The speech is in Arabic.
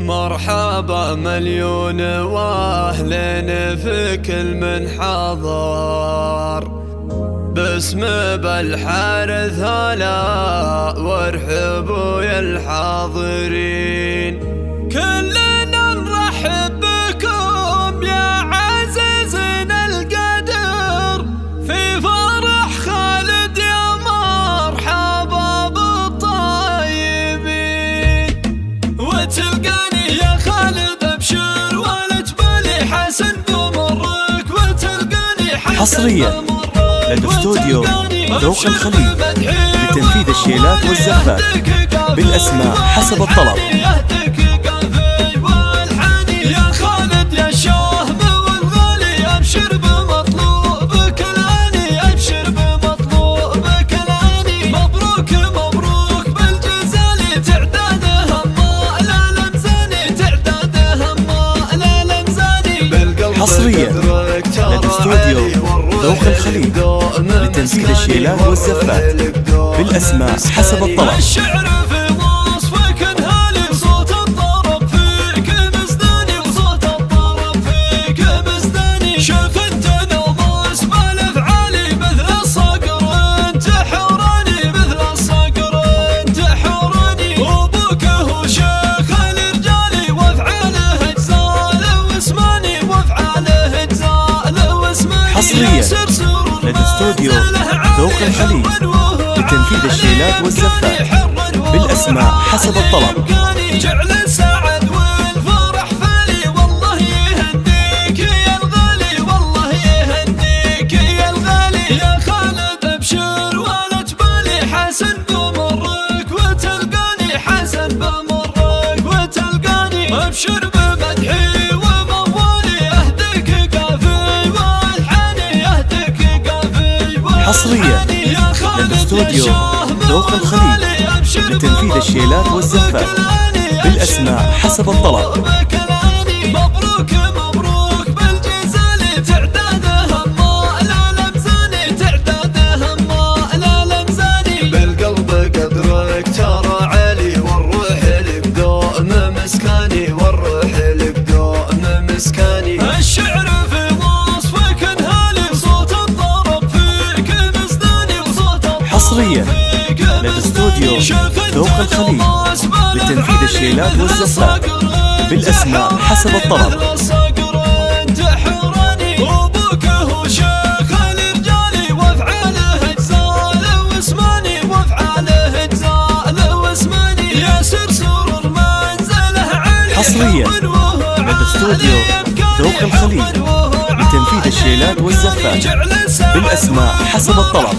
مرحبا مليون واهلين في كل من حضر، باسم بالحارث هلا وارحبوا يا الحاضرين. كلنا نرحب بكم يا عزيزنا القدر في فرح خالد، يا مرحبا بالطيبين. وتلقاني يا خالد ابشر ولا تبالي حسن بمرك، وتلقاني حصريا لدى استوديو ذوق الخليج لتنفيذ الشيلات والزفات بالأسماء حسب الطلب. يا خالد يا الشهم والغالي ابشر بمطلوبك العاني، ابشر بمطلوبك العاني. مبروك مبروك بالجزالي تعداده ما لا لمزاني، تعداده ما لا لمزاني. حصريا لدى استوديو ذوق الخليج لتنفيذ الشيلات والزفات بالأسماء حسب الطلب. الشعر في وصفك انهالي، صوت الطرب فيك مزداني، وصوت الطرب فيك مزداني. شيخ انت نوماس بالافعالي مثل الصقر انت حوراني، مثل الصقر انت حوراني. وابوك هو شيخ الرجالي وافعاله اجزاله واسماني، وافعاله اجزاله واسماني. حصريا لدى استوديو ذوق الخليج لتنفيذ الشيلات والزفات بالأسماء حسب الطلب. جعل السعد والفرح فالي، والله يهنيك يا الغالي، والله يهنيك يا الغالي. يا خالد ابشر ولا تبالي حسن بمرك، وتلقاني حسن بمرك وتلقاني. ابشر بمدحي وموالي اهدك قافي والحاني، اهدك قافي والحاني. حصريا لدى استوديو ذوق الخليج لتنفيذ الشيلات والزفات بالأسماء حسب الطلب. مبروك مبروك بالجزالي تعداده ما لا لمزاني، تعداده ما لا لمزاني. بالقلب قدرك ترى علي، والروح لك دوم مسكاني، والروح لك دوم مسكاني. الشعر في وصفك انهالي، صوت الطرب فيك مزداني، وصوت الطرب. حصريا لدى استوديو ذوق الخليج لتنفيذ الشيلات والزفات بالأسماء حسب الطلب. وابوك هو شيخ الرجالي وافعاله اجزاله واسماني، وافعاله اجزاله واسماني. يا سرسور منزله علي. حصريا لدى استوديو ذوق الخليج لتنفيذ الشيلات والزفات بالأسماء حسب الطلب.